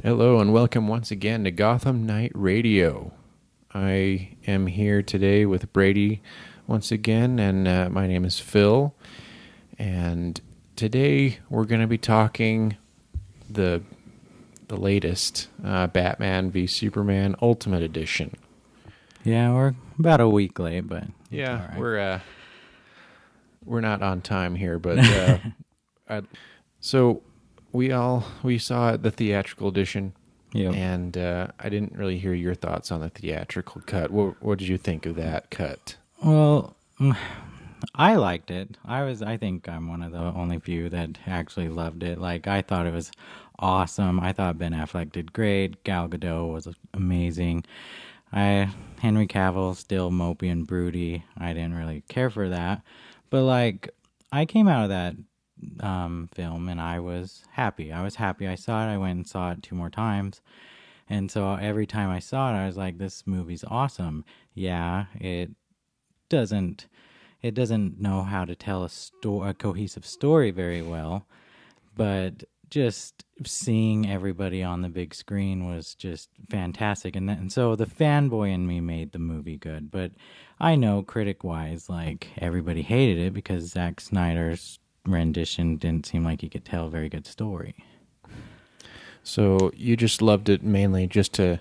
Hello and welcome once again to Gotham Night Radio. I am here today with Brady once again, and my name is Phil. And today we're going to be talking the latest Batman v Superman Ultimate Edition. Yeah, we're about a week late, but Yeah, all right. we're not on time here, but so we saw the theatrical edition. Yep. And I didn't really hear your thoughts on the theatrical cut. What did you think of that cut? Well, I liked it. I think I'm one of the only few that actually loved it. Like, I thought it was awesome. I thought Ben Affleck did great. Gal Gadot was amazing. Henry Cavill still mopey and broody. I didn't really care for that, but like, I came out of that film and I was happy. I saw it. I went and saw it 2 more times. And so every time I saw it, I was like, this movie's awesome. Yeah, doesn't it doesn't know how to tell a cohesive story very well, but just seeing everybody on the big screen was just fantastic. And so the fanboy in me made the movie good. But I know critic-wise, like, everybody hated it because Zack Snyder's rendition didn't seem like he could tell a very good story. So you just loved it mainly just for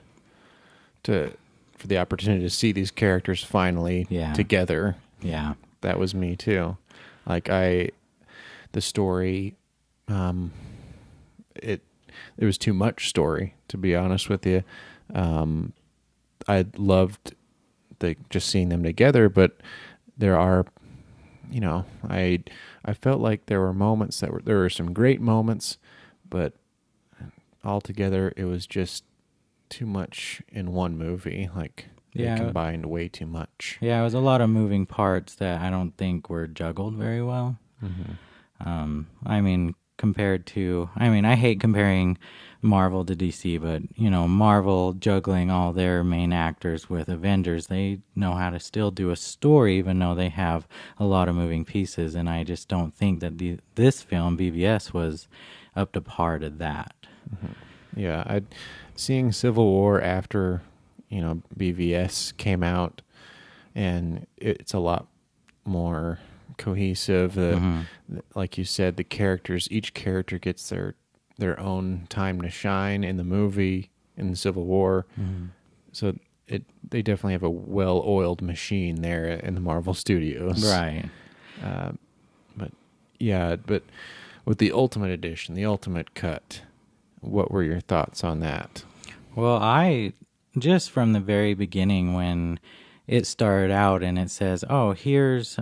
the opportunity to see these characters finally together. Yeah. That was me too. Like the story, it was too much story, to be honest with you. I loved just seeing them together, but there are, I felt like there were moments there were some great moments, but altogether it was just too much in one movie. Like, they combined way too much. Yeah, it was a lot of moving parts that I don't think were juggled very well. Mm-hmm. I hate comparing Marvel to DC, but, Marvel juggling all their main actors with Avengers, they know how to still do a story even though they have a lot of moving pieces, and I just don't think that this film, BVS, was up to par to that. Mm-hmm. Yeah, seeing Civil War after, BVS came out, and it's a lot more cohesive. Like you said, each character gets their own time to shine in the movie, in the Civil War. Mm-hmm. So they definitely have a well-oiled machine there in the Marvel Studios. Right. But with the Ultimate Edition, the Ultimate Cut, what were your thoughts on that? Well, just from the very beginning when it started out and it says, oh, here's,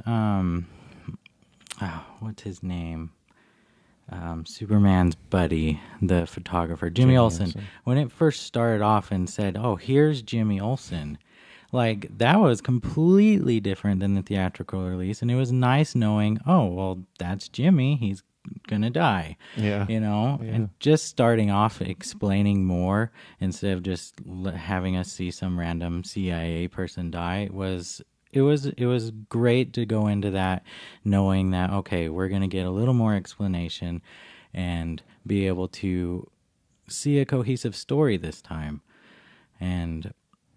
what's his name? Superman's buddy, the photographer, Jimmy Olsen. When it first started off and said, oh, here's Jimmy Olsen, like, that was completely different than the theatrical release. And it was nice knowing, oh, well, that's Jimmy. He's gonna die. Yeah. And just starting off explaining more instead of just having us see some random CIA person die it was great to go into that knowing that, okay, we're gonna get a little more explanation and be able to see a cohesive story this time. And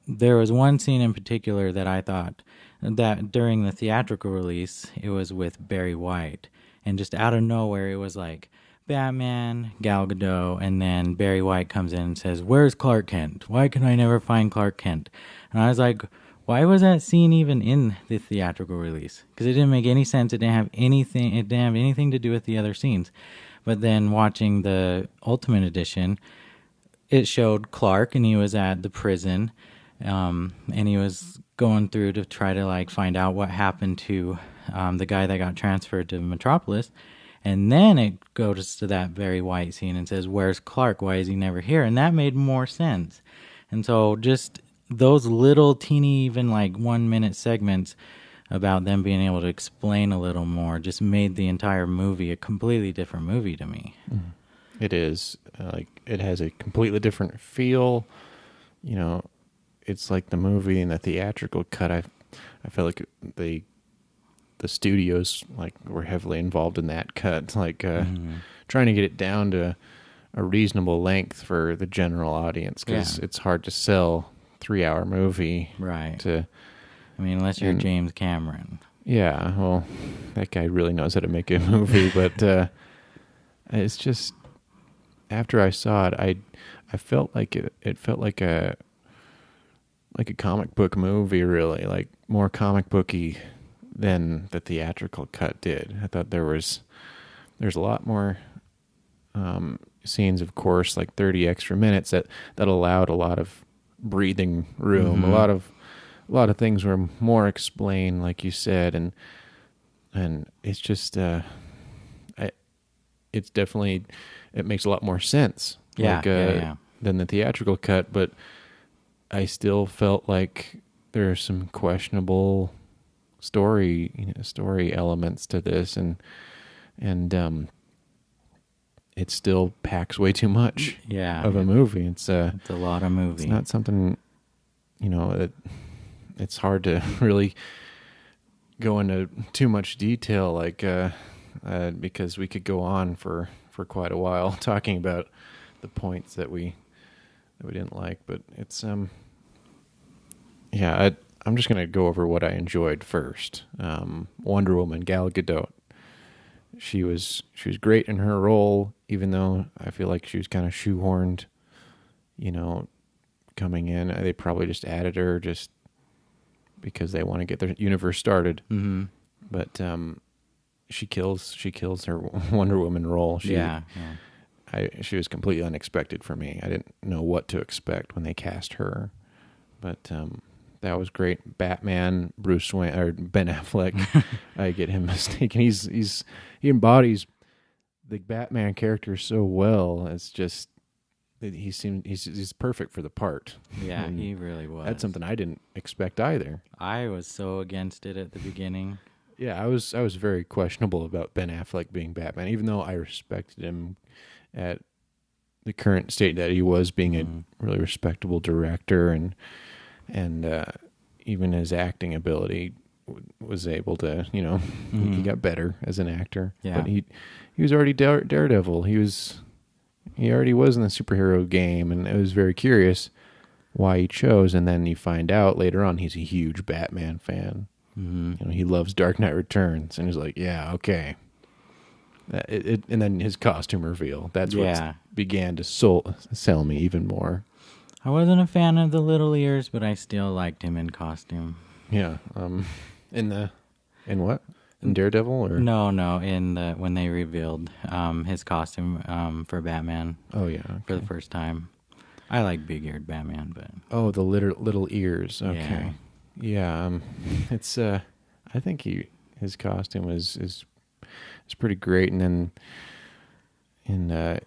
there was one scene in particular that I thought that during the theatrical release, it was with Barry White. And just out of nowhere, it was like Batman, Gal Gadot, and then Barry White comes in and says, where's Clark Kent? Why can I never find Clark Kent? And I was like, why was that scene even in the theatrical release? Because it didn't make any sense. It didn't have anything to do with the other scenes. But then watching the Ultimate Edition, it showed Clark, and he was at the prison, and he was going through to try to, like, find out what happened to the guy that got transferred to Metropolis. And then it goes to that very White scene and says, where's Clark? Why is he never here? And that made more sense. And so just those little teeny, even like 1 minute segments about them being able to explain a little more just made the entire movie a completely different movie to me. It is. It has a completely different feel. It's like the movie in the theatrical cut. I feel like the studios, like, were heavily involved in that cut, like trying to get it down to a reasonable length for the general audience, because Yeah. it's hard to sell 3-hour movie Right. to. I mean, unless you're And James Cameron. yeah, well, that guy really knows how to make a movie, but it's just, after I saw it, I felt like it felt like a comic book movie, really, like more comic booky than the theatrical cut did. I thought there's a lot more scenes, of course, like 30 extra minutes that allowed a lot of breathing room. Mm-hmm. A lot of things were more explained, like you said, and it's just it's definitely, it makes a lot more sense. Yeah, like yeah. than the theatrical cut, but I still felt like there are some questionable story elements to this, and it still packs way too much Yeah. of a movie. It's a lot of movie. It's not something, it's hard to really go into too much detail, like because we could go on for quite a while talking about the points that we didn't like, but it's yeah, I'm just gonna go over what I enjoyed first. Wonder Woman, Gal Gadot. She was great in her role, even though I feel like she was kind of shoehorned. Coming in, they probably just added her just because they want to get their universe started. Mm-hmm. But she kills her Wonder Woman role. Yeah. She was completely unexpected for me. I didn't know what to expect when they cast her, but that was great. Batman, Bruce Wayne, or Ben Affleck. I get him mistaken. He embodies the Batman character so well. It's just he's perfect for the part. Yeah, And he really was. that's something I didn't expect either. I was so against it at the beginning. Yeah, I was very questionable about Ben Affleck being Batman, even though I respected him at the current state that he was, being a really respectable director, and even his acting ability was able to, he got better as an actor. Yeah. But he was already Daredevil. He already was in the superhero game, and it was very curious why he chose. And then you find out later on he's a huge Batman fan. Mm-hmm. He loves Dark Knight Returns, and he's like, yeah, okay. And then his costume reveal. That's what began to sell me even more. I wasn't a fan of the little ears, but I still liked him in costume. Yeah. In what? In Daredevil, or No, in when they revealed his costume for Batman. Oh yeah, okay. For the first time. I like big-eared Batman, but the little ears. Okay. Yeah. It's I think his costume is pretty great, and then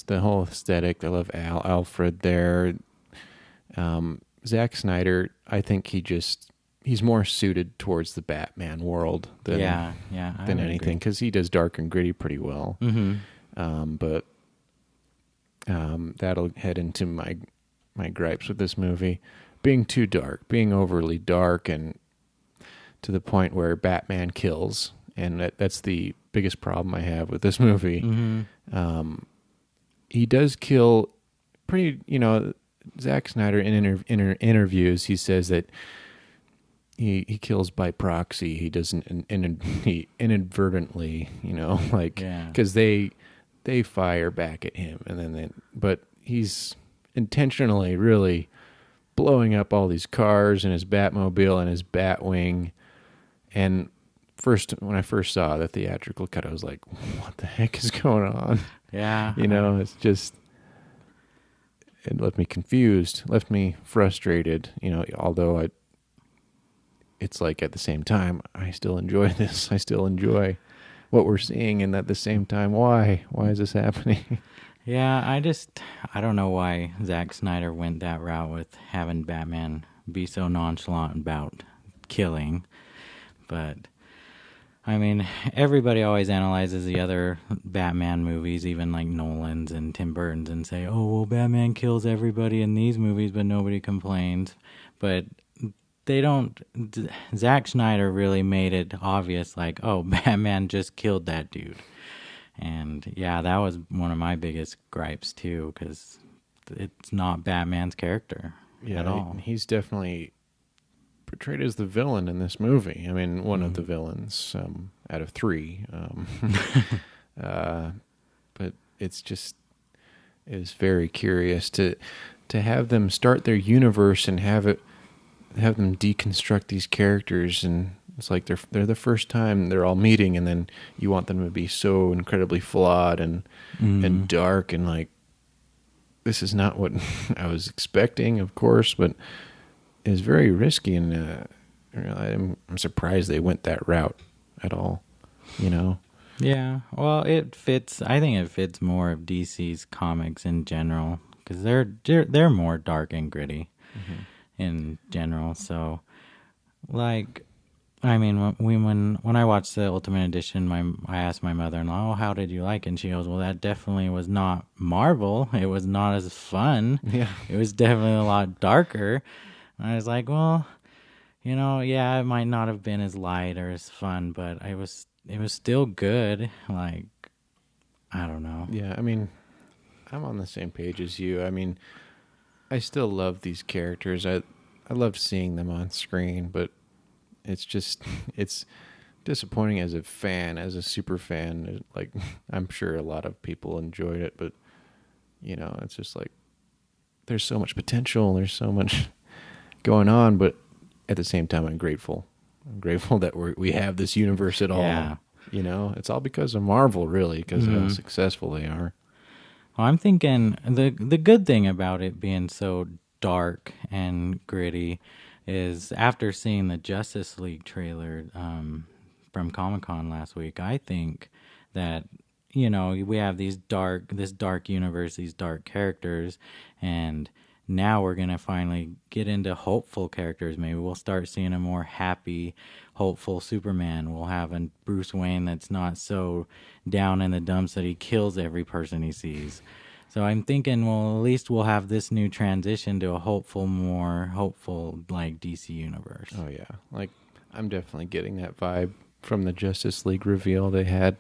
the whole aesthetic. I love Alfred there. Zack Snyder, I think he's more suited towards the Batman world than anything, because he does dark and gritty pretty well. Mm-hmm. But that'll head into my gripes with this movie, being too dark, being overly dark, and to the point where Batman kills, and that's the biggest problem I have with this movie. Mm-hmm. He does kill pretty, Zack Snyder in interviews, he says that he kills by proxy. He doesn't he inadvertently, because they fire back at him, and then but he's intentionally really blowing up all these cars and his Batmobile and his Batwing. And when I first saw the theatrical cut, I was like, what the heck is going on? Yeah. It's just, it left me confused, left me frustrated, although it's like at the same time, I still enjoy this. I still enjoy what we're seeing, and at the same time, why is this happening? Yeah, I don't know why Zack Snyder went that route with having Batman be so nonchalant about killing. But, I mean, everybody always analyzes the other Batman movies, even like Nolan's and Tim Burton's, and say, oh, well, Batman kills everybody in these movies, but nobody complains. But they don't. Zack Snyder really made it obvious, like, oh, Batman just killed that dude. And yeah, that was one of my biggest gripes too, because it's not Batman's character at Yeah, all. he's definitely portrayed as the villain in this movie. I mean, one of the Mhm. villains out of three. Uh, but it's just is very curious to have them start their universe and have them deconstruct these characters, and it's like they're the first time they're all meeting, and then you want them to be so incredibly flawed and Mhm. dark, and like this is not what I was expecting, of course, but it's very risky, and I'm surprised they went that route at all. You know? Yeah, well, it fits. I think it fits more of DC's comics in general because they're more dark and gritty Mm-hmm. in general. So, like, I mean, when I watched the Ultimate Edition, I asked my mother-in-law, "Oh, how did you like it?" And she goes, "Well, that definitely was not Marvel. It was not as fun. Yeah, It was definitely a lot darker." And I was like, "Well, yeah, it might not have been as light or as fun, but it was still good. Like, I don't know." yeah. I mean, I'm on the same page as you. I mean, I still love these characters. I love seeing them on screen, but it's just it's disappointing as a fan, as a super fan. Like I'm sure a lot of people enjoyed it, but it's just like there's so much potential, there's so much going on, but at the same time, I'm grateful. I'm grateful that we have this universe at all. Yeah. It's all because of Marvel, really, because of how Hmm. successful they are. Well, I'm thinking the good thing about it being so dark and gritty is after seeing the Justice League trailer from Comic Con last week, I think that we have this dark universe, these dark characters, and now we're gonna finally get into hopeful characters. Maybe we'll start seeing a more happy, hopeful Superman. We'll have a Bruce Wayne that's not so down in the dumps that he kills every person he sees. So I'm thinking, well, at least we'll have this new transition to a more hopeful like DC universe. Oh yeah, like I'm definitely getting that vibe from the Justice League reveal they had.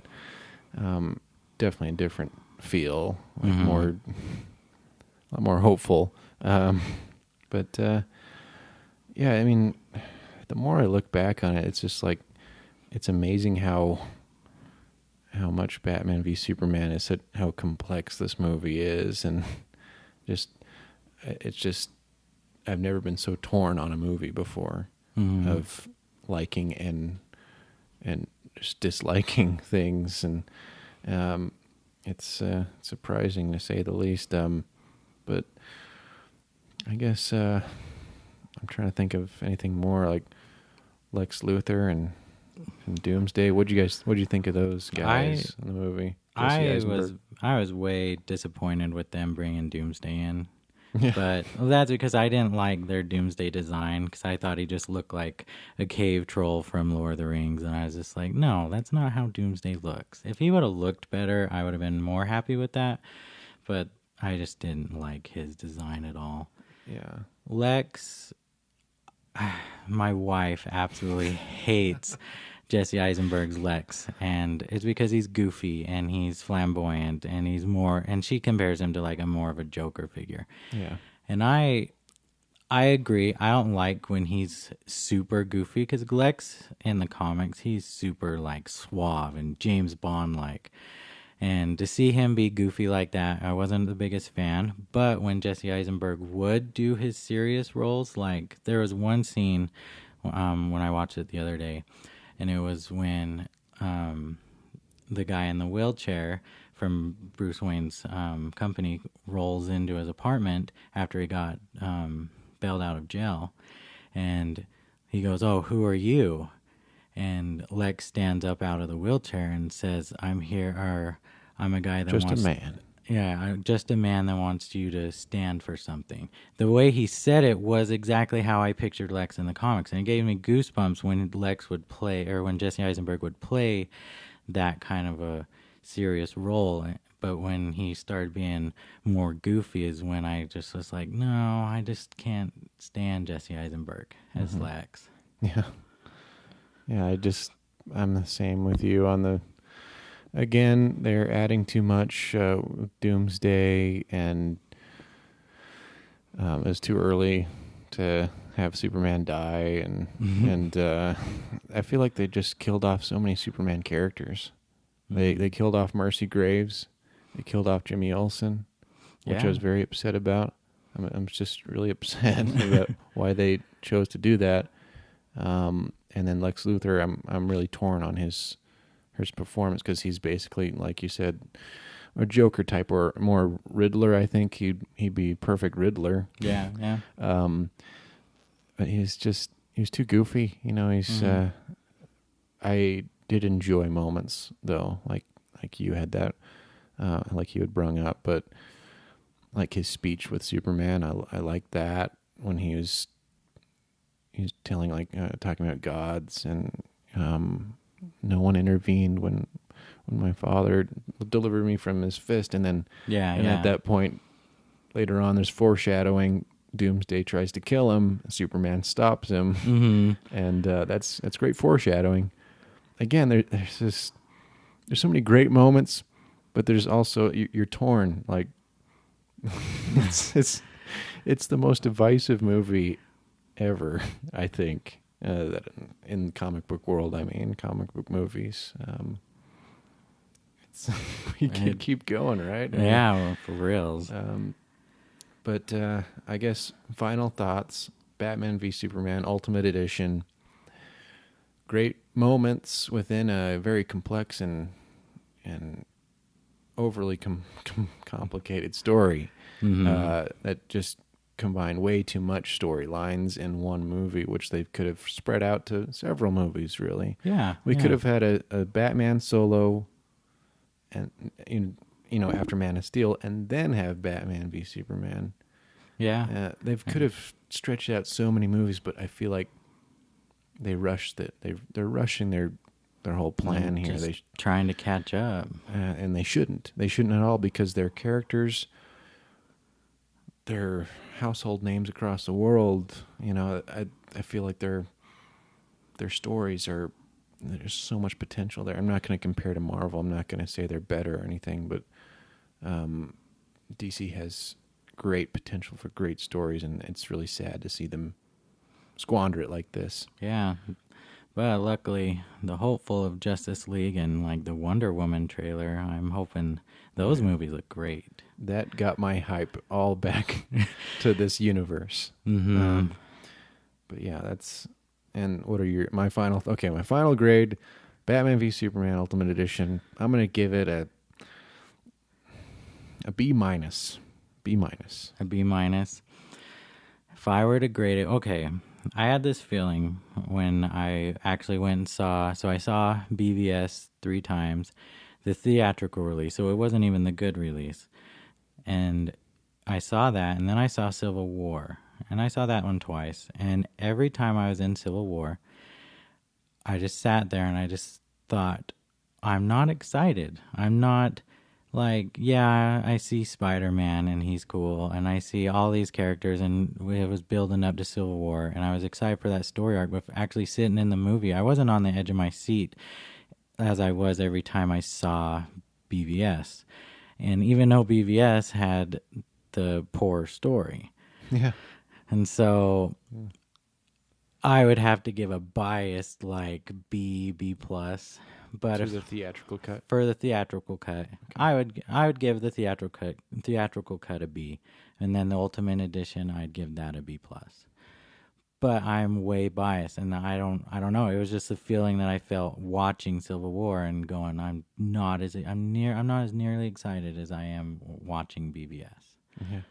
Um, Definitely a different feel, like Mm-hmm. a lot more hopeful. But yeah, I mean, the more I look back on it, it's just like it's amazing how much Batman v Superman is, how complex this movie is, and just it's just I've never been so torn on a movie before Mm-hmm. of liking and just disliking things, and um, it's surprising to say the least. But I guess I'm trying to think of anything more like Lex Luthor and Doomsday. What'd you think of those I guys in the movie? Jesse I Eisenberg. was I was way disappointed with them bringing Doomsday in. Yeah, But that's because I didn't like their Doomsday design because I thought he just looked like a cave troll from Lord of the Rings. And I was just like, no, that's not how Doomsday looks. If he would have looked better, I would have been more happy with that. But I just didn't like his design at all. yeah. Lex, my wife absolutely hates Jesse Eisenberg's Lex, and it's because he's goofy and he's flamboyant and and she compares him to like a more of a Joker figure. Yeah. And I agree. I don't like when he's super goofy because Lex in the comics, he's super like suave and James Bond like. And to see him be goofy like that, I wasn't the biggest fan. But when Jesse Eisenberg would do his serious roles, like there was one scene when I watched it the other day, and it was when the guy in the wheelchair from Bruce Wayne's company rolls into his apartment after he got bailed out of jail, and he goes, "Oh, who are you?" And Lex stands up out of the wheelchair and says, "I'm here, or I'm a guy that Just a wants." man. Yeah, just a man that wants you to stand for something. The way he said it was exactly how I pictured Lex in the comics, and it gave me goosebumps when Lex would play, or when Jesse Eisenberg would play that kind of a serious role. But when he started being more goofy, is when I just was like, no, I just can't stand Jesse Eisenberg as Hmm. Lex. Yeah. Yeah. I'm the same with you on the again, they're adding too much with Doomsday, and it was too early to have Superman die, and I feel like they just killed off so many Superman characters. They killed off Mercy Graves, they killed off Jimmy Olsen, which I was very upset about. I'm just really upset about why they chose to do that. And then Lex Luthor, I'm really torn on his performance, because he's basically, like you said, a Joker type, or more Riddler. I think he'd be perfect Riddler. Yeah, yeah. But he's too goofy. You know, I did enjoy moments though, like you had that, like you had brung up, but like his speech with Superman, I liked that when he was telling, like, talking about gods, and no one intervened when my father delivered me from his fist, and then at that point later on, there's foreshadowing. Doomsday tries to kill him, Superman stops him, and that's great foreshadowing. Again, there's so many great moments, but there's also, you're torn. Like, it's the most divisive movie ever, I think, that in the comic book world. I mean, comic book movies. We can keep going, right? Yeah, well, for reals. But I guess final thoughts: Batman v Superman Ultimate Edition. Great moments within a very complex and overly complicated story, that just combined way too much storylines in one movie, which they could have spread out to several movies. Really, we could have had a Batman solo, and after Man of Steel, and then have Batman v Superman. Yeah, they could have stretched out so many movies, but I feel like they rushed it. They're rushing their whole plan here. They're trying to catch up, and they shouldn't. They shouldn't at all, because their characters, they're household names across the world. I feel like their stories are. There's so much potential there. I'm not going to compare to Marvel. I'm not going to say they're better or anything, but DC has great potential for great stories, and it's really sad to see them squander it like this. Yeah. But luckily, the hopeful of Justice League and like the Wonder Woman trailer, I'm hoping those movies look great. That got my hype all back to this universe. But yeah, that's. And what are my final grade? Batman v Superman Ultimate Edition. I'm gonna give it a B minus. B minus. A B minus. If I were to grade it, okay. I had this feeling when I actually went and saw. So I saw BVS 3 times, the theatrical release. So it wasn't even the good release, and I saw that, and then I saw Civil War, and I saw that one twice. And every time I was in Civil War, I just sat there and I just thought, I'm not excited. I'm not. Like, yeah, I see Spider-Man and he's cool, and I see all these characters, and it was building up to Civil War, and I was excited for that story arc, but actually sitting in the movie, I wasn't on the edge of my seat as I was every time I saw BVS. And even though BVS had the poor story. Yeah. And so I would have to give a biased, like, B+. But for the theatrical cut. For the theatrical cut, okay. I would give the theatrical cut a B, and then the Ultimate Edition, I'd give that a B+. But I'm way biased, and I don't know. It was just a feeling that I felt watching Civil War and going, I'm not as nearly excited as I am watching BVS. Yeah,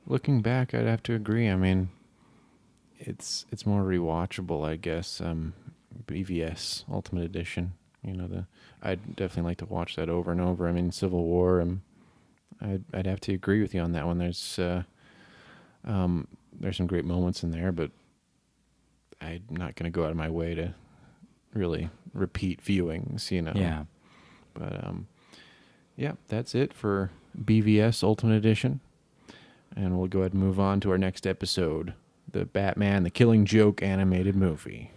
looking back, I'd have to agree. I mean, it's more rewatchable, I guess. BVS Ultimate Edition. I'd definitely like to watch that over and over. I mean, Civil War. I'd have to agree with you on that one. There's some great moments in there, but I'm not going to go out of my way to really repeat viewings. Yeah. But yeah, that's it for BVS Ultimate Edition, and we'll go ahead and move on to our next episode, the Batman: The Killing Joke animated movie.